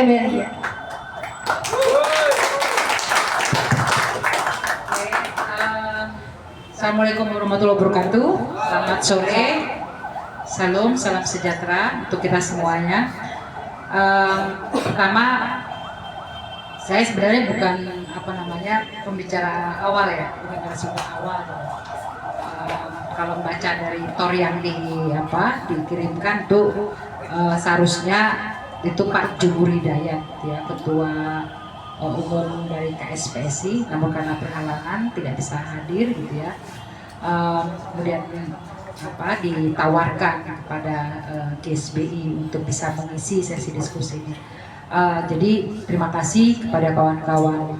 MLI. Assalamualaikum warahmatullahi wabarakatuh. Selamat sore, salam sejahtera untuk kita semuanya. Pertama, saya sebenarnya bukan pembicara awal ya, bukan narasumber awal. Kalau baca dari tor yang dikirimkan tuh seharusnya itu Pak Jumur Hidayat ya, ketua umum dari KSPSI, namun karena berhalangan tidak bisa hadir gitu ya. Kemudian ditawarkan kepada GSBI untuk bisa mengisi sesi diskusi ini. Jadi terima kasih kepada kawan-kawan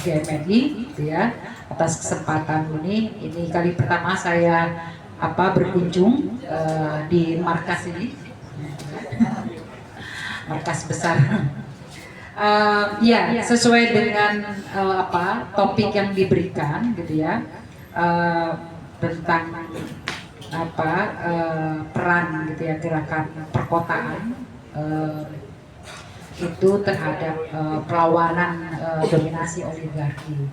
GMNI gitu ya atas kesempatan ini. Ini kali pertama saya berkunjung di markas ini, markas besar. Ya, sesuai dengan topik yang diberikan gitu ya, tentang peran gitu ya gerakan perkotaan itu terhadap perlawanan dominasi oligarki.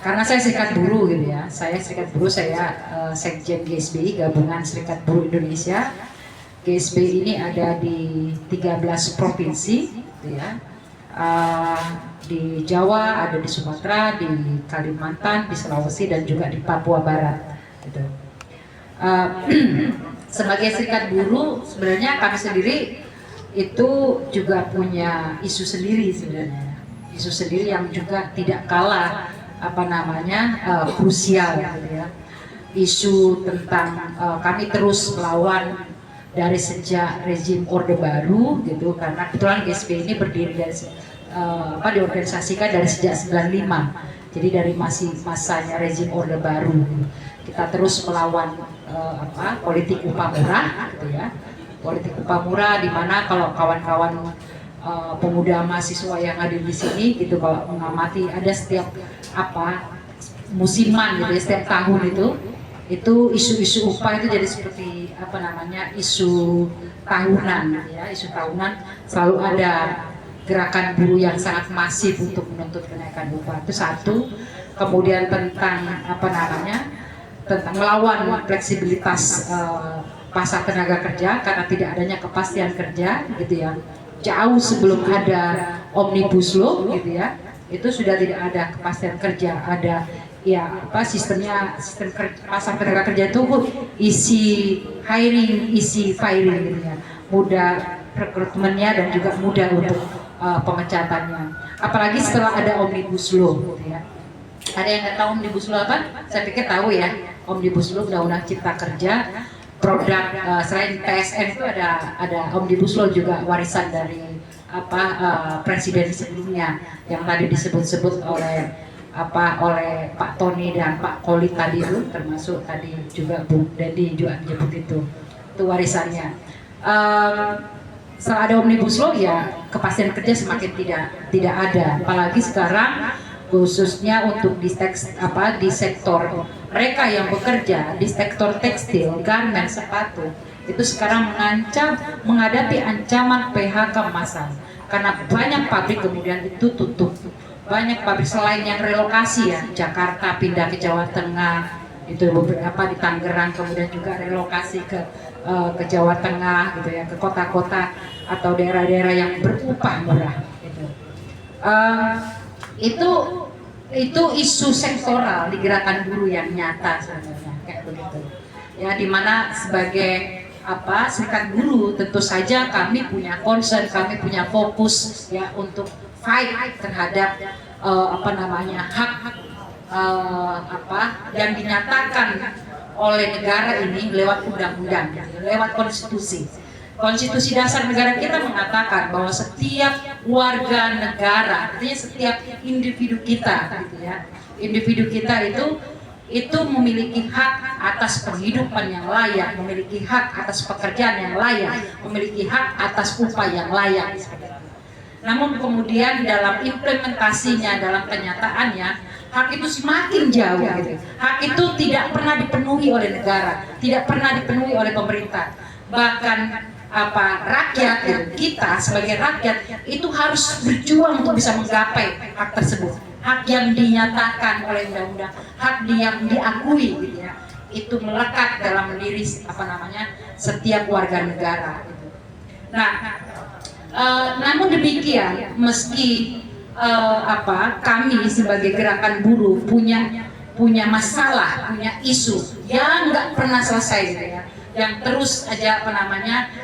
Karena saya serikat buruh gitu ya, saya Sekjen GSBI, Gabungan Serikat Buruh Indonesia. GSBI ini ada di 13 provinsi gitu ya. Di Jawa, ada di Sumatera, di Kalimantan, di Sulawesi, dan juga di Papua Barat gitu. Sebagai serikat buruh, sebenarnya kami sendiri itu juga punya isu sendiri sebenarnya, isu sendiri yang juga tidak kalah krusial gitu ya. Isu tentang kami terus melawan dari sejak rezim Orde Baru gitu, karena kebetulan GSBI ini berdiri dari diorganisasikan dari sejak 95. Jadi dari masanya rezim Orde Baru kita terus melawan politik upah murah gitu ya. Politik upah murah di mana kalau kawan-kawan pemuda mahasiswa yang hadir di sini gitu, kalau mengamati ada setiap musiman gitu ya, setiap tahun itu isu-isu upah itu jadi seperti isu tahunan ya, isu tahunan selalu ada gerakan buruh yang sangat masif untuk menuntut kenaikan upah. Itu satu. Kemudian tentang tentang melawan fleksibilitas pasar tenaga kerja karena tidak adanya kepastian kerja gitu ya. Jauh sebelum ada Omnibus Law gitu ya, itu sudah tidak ada kepastian kerja, ada sistem pasar tenaga kerja itu isi hiring, isi firing gitu ya, mudah rekrutmennya dan juga mudah untuk pemecatannya. Apalagi setelah ada Omnibus Law gitu ya. Ada yang nggak tahu Omnibus Law apa? Saya pikir tahu ya. Omnibus Law, Undang-Undang Cipta Kerja, produk selain PSN itu ada Omnibus Law juga warisan dari presiden sebelumnya yang tadi disebut-sebut oleh Pak Tony dan Pak Koli tadi itu, termasuk tadi juga Bu Dedi juga menyebut itu warisannya. Setelah ada Omnibus Law ya kepastian kerja semakin tidak ada, apalagi sekarang khususnya untuk di sektor mereka yang bekerja di sektor tekstil, garmen, sepatu itu sekarang menghadapi ancaman PHK massal karena banyak pabrik kemudian itu tutup. Banyak pabrik selain yang relokasi ya, Jakarta pindah ke Jawa Tengah, itu beberapa di Tangerang, kemudian juga relokasi ke Jawa Tengah gitu ya, ke kota-kota atau daerah-daerah yang berupah murah gitu. Itu isu sektoral di gerakan buruh yang nyata sebenarnya kayak begitu ya, dimana sebagai serikat buruh tentu saja kami punya concern, kami punya fokus ya untuk fight terhadap hak yang dinyatakan oleh negara ini lewat undang-undang, lewat konstitusi. Konstitusi dasar negara kita mengatakan bahwa setiap warga negara, artinya setiap individu kita, gitu ya, individu kita itu memiliki hak atas penghidupan yang layak, memiliki hak atas pekerjaan yang layak, memiliki hak atas upah yang layak. Namun kemudian dalam implementasinya, dalam kenyataannya, hak itu semakin jauh. Gitu. Hak itu tidak pernah dipenuhi oleh negara, tidak pernah dipenuhi oleh pemerintah. Bahkan rakyat, gitu. Kita sebagai rakyat itu harus berjuang untuk bisa menggapai hak tersebut, hak yang dinyatakan oleh undang-undang, hak yang diakui, gitu ya, itu melekat dalam diri setiap warga negara, gitu. Nah, namun demikian, meski kami sebagai gerakan buruh punya masalah, punya isu yang nggak pernah selesai, gitu ya, yang terus aja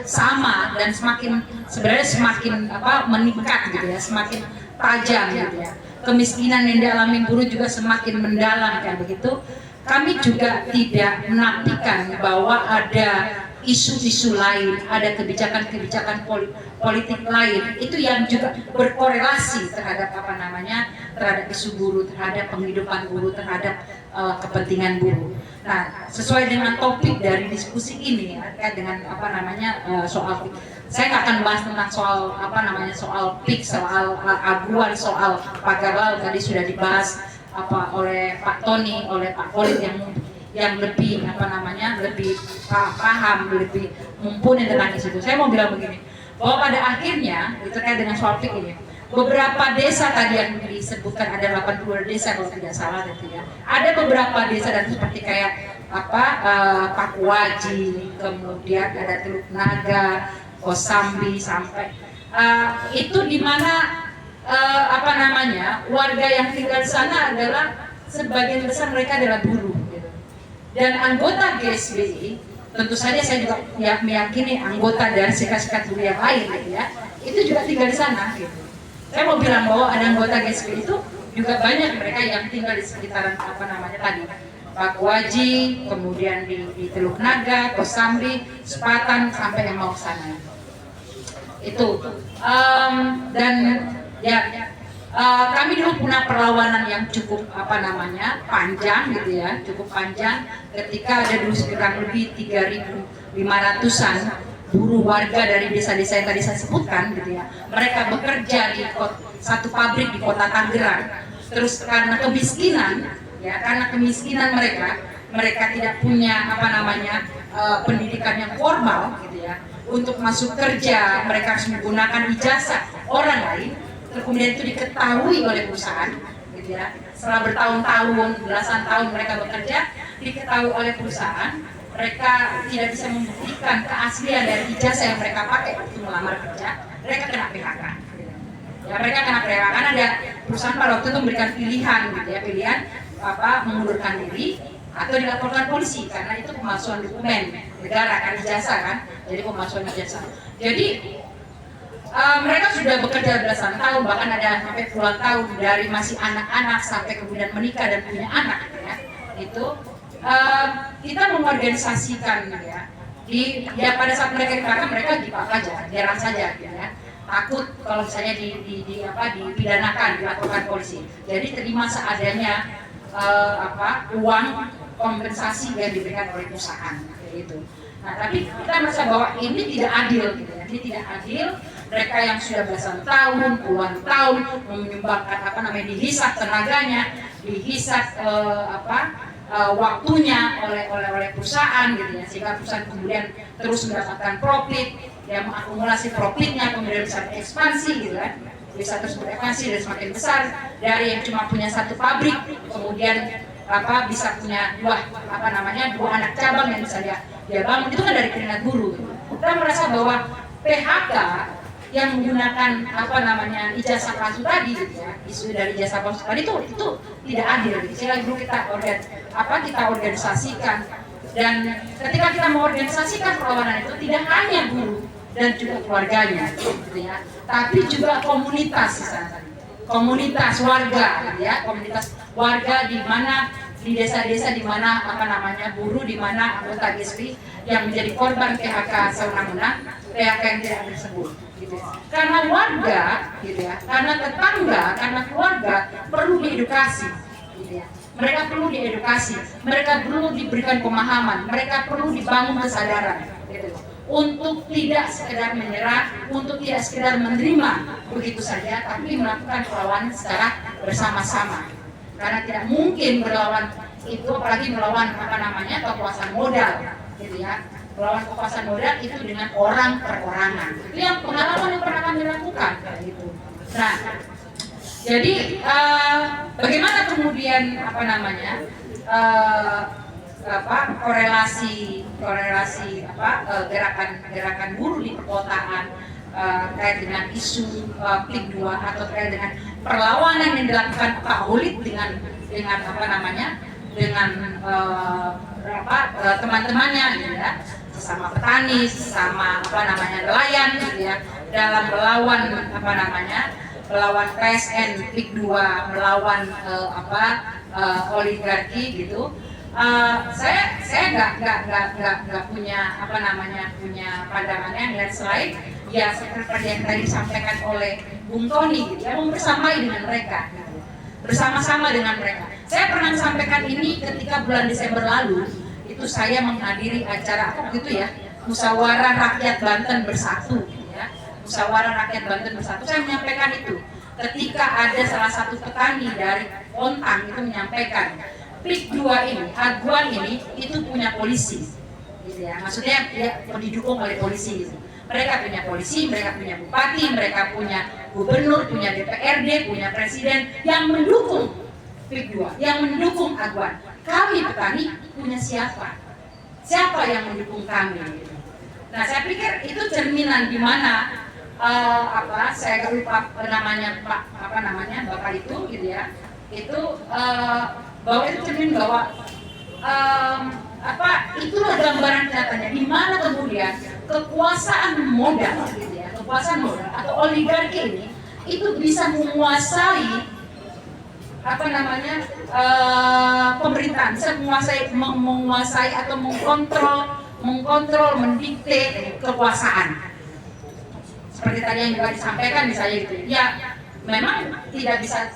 sama dan sebenarnya semakin meningkat, gitu ya, semakin tajam, gitu ya. Kemiskinan yang dialami buruh juga semakin mendalam, kan begitu. Kami juga tidak menafikan bahwa ada isu-isu lain, ada kebijakan-kebijakan politik lain itu yang juga berkorelasi terhadap terhadap isu buruh, terhadap penghidupan buruh, terhadap kepentingan buruh. Nah, sesuai dengan topik dari diskusi ini ya, terkait dengan soal saya nggak akan bahas tentang soal soal PIK, soal aguan, soal pagar laut tadi sudah dibahas oleh Pak Tony, oleh Pak Khalid yang lebih lebih paham, lebih mumpuni tentang isu itu. Saya mau bilang begini, bahwa pada akhirnya terkait dengan soal PIK ini, beberapa desa tadi yang disebutkan ada 82 desa kalau tidak salah, gitu ya. Ada beberapa desa dan seperti kayak Pakuaji, kemudian ada Teluk Naga, Kosambi sampai itu di mana warga yang tinggal di sana adalah sebagian besar mereka adalah buruh, gitu. Dan anggota GSBI tentu saja saya juga meyakini anggota dari sikat-sikat buruh yang lain, gitu ya, itu juga tinggal di sana, gitu. Saya mau bilang bahwa ada anggota GSBI itu juga banyak mereka yang tinggal di sekitaran tadi Pakuaji, kemudian di Teluk Naga, Kosambi, Sepatan sampai yang mau ke sana. Itu dan ya kami dulu punya perlawanan yang cukup panjang, gitu ya, cukup panjang ketika ada dulu sekitar lebih 3.500-an buruh warga dari desa-desa yang tadi saya sebutkan, gitu ya. Mereka bekerja di satu pabrik di kota Tangerang. Terus karena kemiskinan, ya, karena kemiskinan mereka tidak punya pendidikan yang formal, gitu ya. Untuk masuk kerja mereka harus menggunakan ijazah orang lain. Terus kemudian itu diketahui oleh perusahaan, gitu ya. Setelah bertahun-tahun, belasan tahun mereka bekerja, diketahui oleh perusahaan, mereka tidak bisa membuktikan keaslian dari ijazah yang mereka pakai untuk melamar kerja, mereka kena PHK. Ya, mereka kena PHK karena ada perusahaan pada waktu itu memberikan pilihan, gitu ya, pilihan mengundurkan diri atau dilaporkan polisi karena itu pemalsuan dokumen negara kan, ijazah kan, jadi pemalsuan ijazah. Jadi mereka sudah bekerja belasan tahun, bahkan ada sampai puluhan tahun, dari masih anak-anak sampai kemudian menikah dan punya anak, gitu ya. Itu kita mengorganisasikan, ya, pada saat mereka di mereka dipak aja, biarkan saja, gitu ya. Takut kalau misalnya dipidanakan, dilaporkan polisi. Jadi terima seadanya uang kompensasi yang diberikan oleh perusahaan, gitu. Nah, tapi kita merasa bahwa ini tidak adil, gitu ya. Ini tidak adil. Mereka yang sudah belasan tahun, puluhan tahun menyumbangkan dihisap tenaganya, dihisap waktunya oleh perusahaan, gitu ya, sehingga perusahaan kemudian terus mendapatkan profit, yang mengakumulasi profitnya kemudian bisa berekspansi, gitu kan, bisa terus berekspansi dan semakin besar, dari yang cuma punya satu pabrik kemudian bisa punya dua anak cabang yang bisa dia bangun. Itu kan dari keringat buruh. Kita merasa bahwa PHK yang menggunakan ijazah palsu tadi, gitu ya, isu dari ijazah palsu tadi itu tidak adil, gitu. Sehingga dulu kita organisasikan, dan ketika kita mengorganisasikan perlawanan itu tidak hanya buruh dan juga keluarganya, gitu ya, tapi juga komunitas di sana, komunitas warga, gitu ya, komunitas warga di mana di desa-desa di mana buruh, di mana anggota GSBI yang menjadi korban PHK sewenang-wenang, PHK yang tidak disebut, gitu. Karena warga, gitu ya, karena tetangga, karena keluarga perlu diedukasi, gitu ya. Mereka perlu diedukasi, mereka perlu diberikan pemahaman, mereka perlu dibangun kesadaran, gitu, untuk tidak sekedar menyerah, untuk tidak sekedar menerima begitu saja, tapi melakukan perlawanan secara bersama-sama. Karena tidak mungkin berlawan itu, apalagi melawan kekuasaan modal, gitu ya. melawan kekuasaan modal itu dengan orang perorangan. Itu yang pengalaman yang pernah kami lakukan gitu. Nah, jadi bagaimana kemudian korelasi gerakan buruh di perkotaan terkait dengan isu Plik 2 atau terkait dengan perlawanan yang dilakukan Pak Hulit dengan teman-temannya gitu ya, sesama petani, sesama nelayan gitu ya, dalam melawan PSN Plik 2, melawan oligarki gitu. Saya nggak punya punya pandangan yang lain selain ya seperti yang tadi disampaikan oleh Bung Tony gitu ya, membersamai dengan mereka gitu. Bersama-sama dengan mereka. Saya pernah sampaikan ini ketika bulan Desember lalu, itu saya menghadiri acara apa gitu ya, Musyawarah Rakyat Banten Bersatu gitu ya. Musyawarah Rakyat Banten Bersatu, saya menyampaikan itu ketika ada salah satu petani dari Pontang itu menyampaikan Plik 2 ini, Aguan ini itu punya polisi gitu ya. Maksudnya dia didukung oleh polisi gitu. Mereka punya polisi, mereka punya bupati, mereka punya gubernur, punya DPRD, punya presiden yang mendukung Plik 2, yang mendukung Aguan. Kami petani punya siapa? Siapa yang mendukung kami? Nah, saya pikir itu cerminan di mana saya lupa namanya Bapak itu gitu ya. Itu bahwa itu cermin bahwa itulah gambaran nyatanya di mana kemudian kekuasaan modal gitu ya, kekuasaan modal atau oligarki ini itu bisa menguasai pemerintahan, bisa menguasai atau mengkontrol, mendikte kekuasaan. Seperti tadi yang juga disampaikan misalnya gitu. Ya, memang tidak bisa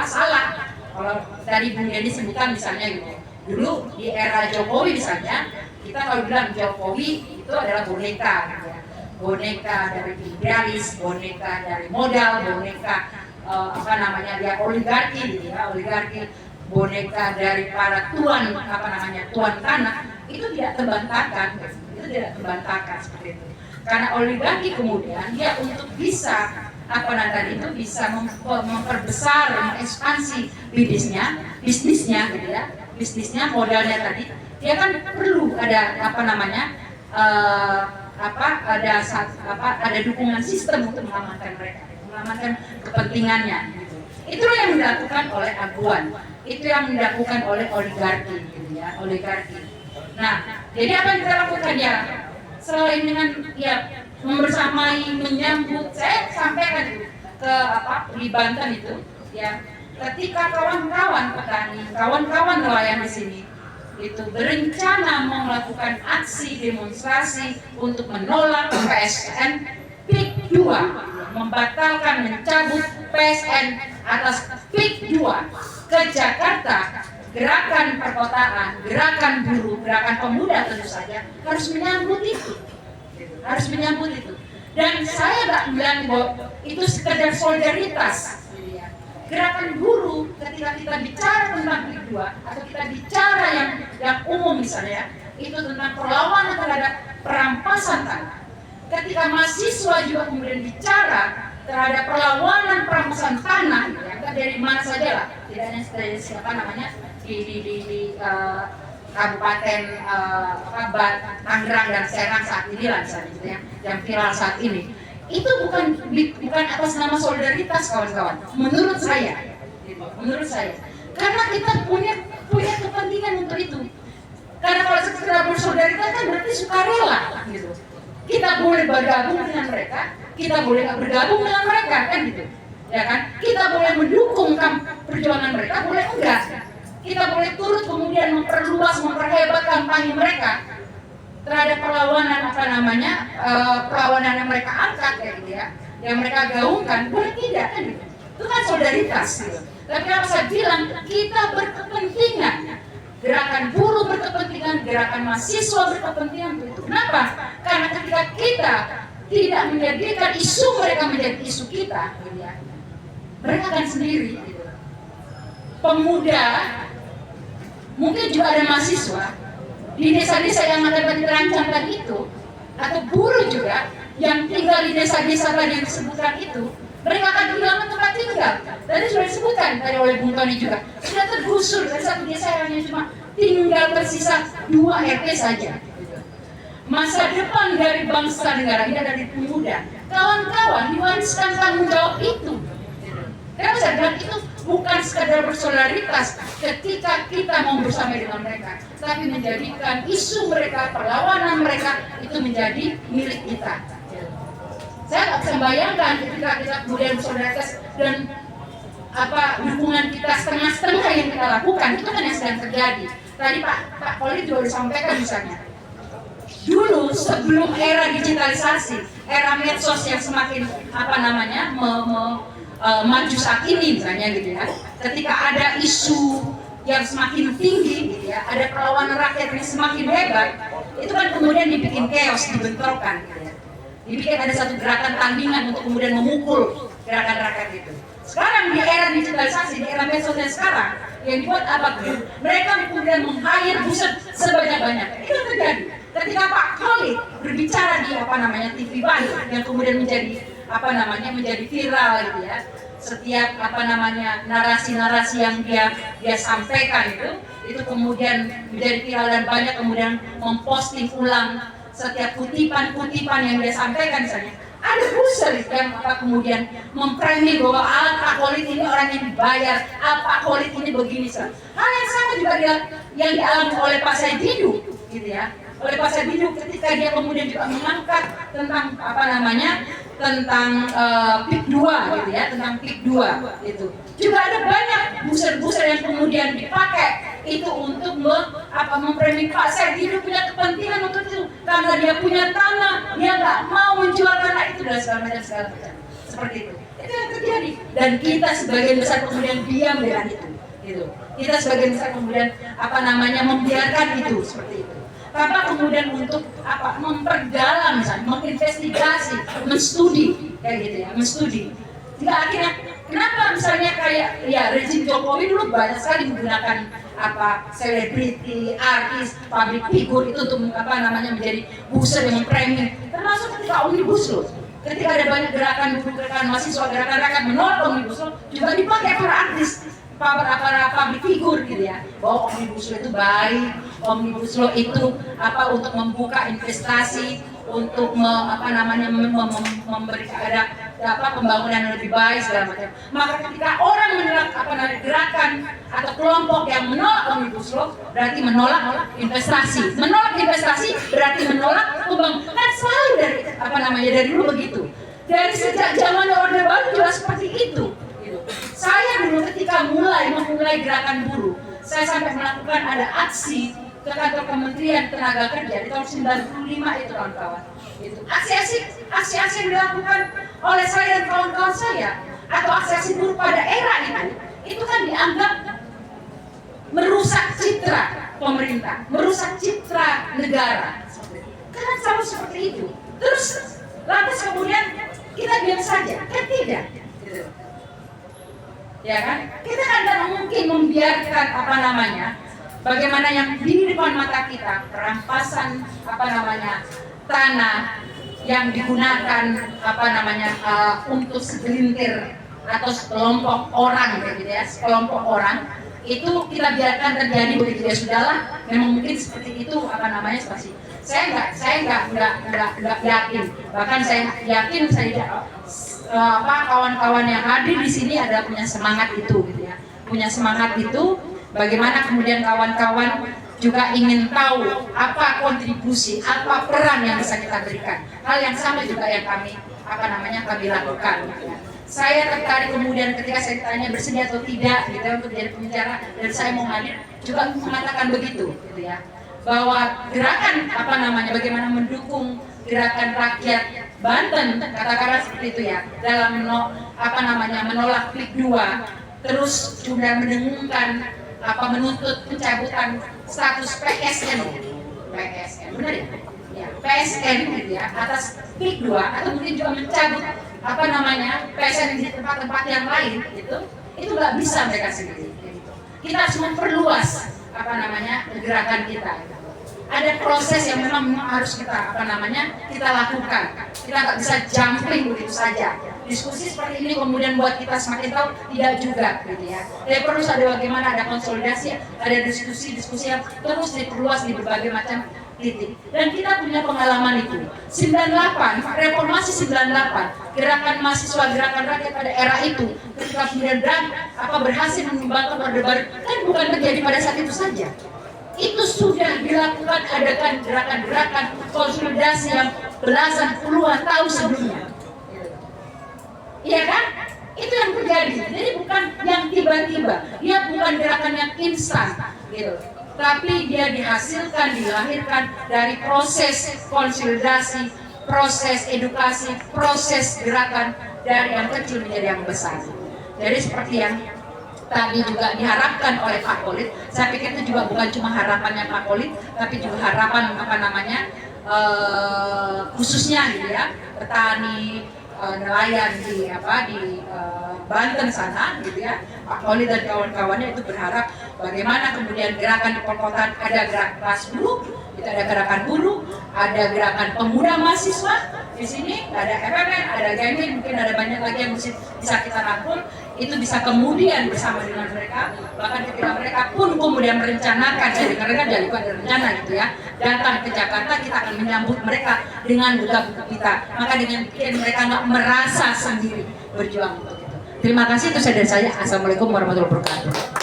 salah kalau tadi Bung Denny sebutkan misalnya gitu. Dulu di era Jokowi misalnya kita kalau bilang Jokowi itu adalah boneka gitu ya. Boneka dari idealis, boneka dari modal, boneka dia oligarki gitu ya, oligarki, boneka dari para tuan tanah, itu tidak terbantahkan, seperti itu. Karena oligarki kemudian dia untuk bisa bisa memperbesar, mengekspansi bisnisnya gitu ya, modalnya tadi, dia kan perlu ada ada dukungan sistem untuk mengamankan mereka, mengamankan kepentingannya. Gitu. Itulah yang dilakukan oleh Aguan, itu yang dilakukan oleh oligarki, gitu ya, oligarki. Nah, jadi apa yang kita lakukan ya? Selain dengan ya membersamai, menyambut, saya sampaikan ke di Banten itu, ya, ketika kawan-kawan petani, kawan-kawan nelayan di sini itu berencana melakukan aksi demonstrasi untuk menolak PSN Plik 2, membatalkan, mencabut PSN atas Plik 2 ke Jakarta, gerakan perkotaan, gerakan buruh, gerakan pemuda tentu saja harus menyambut itu. Dan saya nggak bilang bahwa itu sekedar solidaritas. Gerakan buruh ketika kita bicara tentang Plik 2 atau kita bicara yang umum misalnya, itu tentang perlawanan terhadap perampasan tanah. Ketika mahasiswa juga kemudian bicara terhadap perlawanan perampasan tanah, ya, dari mana saja lah, tidak hanya dari di Kabupaten Tangerang dan Serang saat ini lah misalnya, gitu ya, yang viral saat ini. Itu bukan atas nama solidaritas kawan-kawan, menurut saya, karena kita punya kepentingan untuk itu. Karena kalau sekedar bersolidaritas kan berarti sukarela, gitu. Kita boleh bergabung dengan mereka, kita boleh nggak bergabung dengan mereka, kan gitu, ya kan? Kita boleh mendukung perjuangan mereka, boleh enggak. Kita boleh turut kemudian memperluas, memperhebat kampanye mereka terhadap perlawanan perlawanan yang mereka angkat kayak gitu ya, yang mereka gaungkan, boleh tidak kan gitu. Itu kan solidaritas gitu. Tapi apa saya bilang, kita berkepentingan, gerakan buruh berkepentingan, gerakan mahasiswa berkepentingan begitu. Kenapa? Karena ketika kita tidak menjadikan isu mereka menjadi isu kita, gitu ya, mereka akan sendiri gitu. Pemuda mungkin juga ada mahasiswa di desa-desa yang akan terancam tadi itu, atau buruh juga yang tinggal di desa-desa tadi yang disebutkan itu, mereka akan kehilangan tempat tinggal. Tadi sudah disebutkan tadi oleh Bung Tony juga, sudah tergusur dari satu desa yang hanya cuma tinggal tersisa 2 RT saja. Masa depan dari bangsa negara ini dari pemuda. Kawan-kawan diwariskan tanggung jawab itu. Kenapa saya bilang itu bukan sekadar bersolidaritas ketika kita mau bersama dengan mereka, tapi menjadikan isu mereka, perlawanan mereka itu menjadi milik kita. Saya nggak bisa membayangkan ketika kita kemudian bersolidaritas dan dukungan kita setengah-setengah yang kita lakukan, itu kan yang sedang terjadi. Tadi Pak Khalid juga disampaikan misalnya, dulu sebelum era digitalisasi, era medsos yang semakin maju saat ini misalnya gitu ya, ketika ada isu yang semakin tinggi gitu ya, ada perlawanan rakyat yang semakin hebat, itu kan kemudian dibikin chaos, dibentrokan gitu ya, dibikin ada satu gerakan tandingan untuk kemudian memukul gerakan rakyat itu. Sekarang di era digitalisasi, di era medsosnya sekarang, yang dibuat mereka kemudian meng-hire buset sebanyak-banyak. Itu terjadi ketika Pak Khalid berbicara di TV Bali yang kemudian menjadi menjadi viral gitu ya. Setiap narasi-narasi yang dia sampaikan itu kemudian menjadi viral dan banyak kemudian memposting ulang setiap kutipan-kutipan yang dia sampaikan misalnya. Ada user yang kemudian memframing bahwa Pak Khalid ini orang yang dibayar, Pak Khalid ini begini. Hal yang sama juga yang dialami oleh Pak Said Didu gitu ya. Oleh Pak Said Didu ketika dia kemudian juga mengangkat tentang tentang PIK 2 gitu ya, tentang PIK 2 itu. Juga ada banyak buser-buser yang kemudian dipakai itu untuk memframing Pak Said Didu punya kepentingan untuk itu karena dia punya tanah, dia nggak mau menjual tanah itu dan segala macam seperti itu. Itu yang terjadi dan kita sebagian besar kemudian diam dengan itu. Gitu. Kita sebagian besar kemudian membiarkan itu seperti itu. Tanpa kemudian untuk memperdalam misalnya, menginvestigasi, menstudi kayak gitu ya, menstudi. Jika akhirnya kenapa misalnya kayak ya rezim Jokowi dulu banyak sekali menggunakan selebriti, artis, public figure itu untuk menjadi buser yang memframing. Termasuk ketika Omnibus Law, ketika ada banyak gerakan mahasiswa, gerakan rakyat menolak Omnibus Law, juga dipakai para artis, para public figure gitu ya, bahwa Omnibus Law itu baik, Omnibus Law itu untuk membuka investasi, untuk memberikan ada pembangunan yang lebih baik segala macam. Maka ketika orang menolak gerakan atau kelompok yang menolak Omnibus Law, berarti menolak investasi. Menolak investasi berarti menolak pembangunan. Kan selalu dari dulu begitu. Dari sejak zaman Orde Baru juga seperti itu. Saya dulu ketika memulai gerakan buruh, saya sampai melakukan ada aksi ke kantor Kementerian Tenaga Kerja di tahun 95 itu kawan-kawan. Aksi-aksi yang dilakukan oleh saya dan kawan-kawan saya atau aksi-aksi buruh pada era itu kan dianggap merusak citra pemerintah, merusak citra negara. Kan selalu seperti itu. Terus lantas kemudian kita diam saja, kan tidak. Ya kan? Kita kan tidak mungkin membiarkan bagaimana yang di depan mata kita, perampasan tanah yang digunakan untuk segelintir atau sekelompok orang gitu ya, sekelompok orang itu kita biarkan terjadi begitu ya, sudahlah, memang mungkin seperti itu spasi. Saya nggak yakin, bahkan saya yakin kawan-kawan yang hadir di sini adalah punya semangat itu gitu ya, punya semangat itu. Bagaimana kemudian kawan-kawan juga ingin tahu apa kontribusi, apa peran yang bisa kita berikan. Hal yang sama juga yang kami lakukan. Saya tertarik kemudian ketika saya ditanya bersedia atau tidak gitu untuk jadi pembicara dan saya mau hadir juga mengatakan begitu gitu ya, bahwa gerakan bagaimana mendukung gerakan rakyat Banten katakanlah seperti itu ya dalam menolak PIK 2, terus juga mendengungkan menuntut pencabutan status PSN, benar ya? Ya, PSN gitu ya atas PIK 2 atau mungkin juga mencabut PSN di tempat-tempat yang lain itu nggak bisa mereka sendiri. Gitu. Kita harus memperluas gerakan kita. Ada proses yang memang harus kita kita lakukan. Kita nggak bisa jumping begitu saja. Diskusi seperti ini kemudian buat kita semakin tahu, tidak juga gitu ya. Jadi perlu ada bagaimana ada konsolidasi, ada diskusi-diskusi yang terus diperluas di berbagai macam titik. Dan kita punya pengalaman itu. 98, reformasi 98, gerakan mahasiswa, gerakan rakyat pada era itu, ketika kemudian berhasil menyumbangkan Orde Baru, kan bukan terjadi pada saat itu saja. Itu sudah dilakukan, adakan gerakan-gerakan konsolidasi yang belasan puluhan tahun sebelumnya. Iya kan? Itu yang terjadi. Jadi bukan yang tiba-tiba, dia bukan gerakan yang instan, gitu. Tapi dia dihasilkan, dilahirkan dari proses konsolidasi, proses edukasi, proses gerakan dari yang kecil menjadi yang besar. Jadi seperti yang tadi juga diharapkan oleh Pak Kolit, saya pikir itu juga bukan cuma harapannya Pak Kolit, tapi juga harapan khususnya gitu ya, petani, nelayan di Banten sana gitu ya. Pak Kolit dan kawan-kawannya itu berharap bagaimana kemudian gerakan di perkotaan, ada gerakan kelas buruh, itu ada gerakan buruh, ada gerakan pemuda mahasiswa di sini, ada FMN, ada GMI, mungkin ada banyak lagi yang bisa kita rangkul. Itu bisa kemudian bersama dengan mereka, bahkan ketika mereka pun kemudian merencanakan, saya dengar kan jadi ada rencana gitu ya, datang ke Jakarta, kita akan menyambut mereka dengan buka-buka kita, maka dengan bikin mereka nggak merasa sendiri berjuang untuk itu. Terima kasih, itu dari saya. Assalamualaikum warahmatullahi wabarakatuh.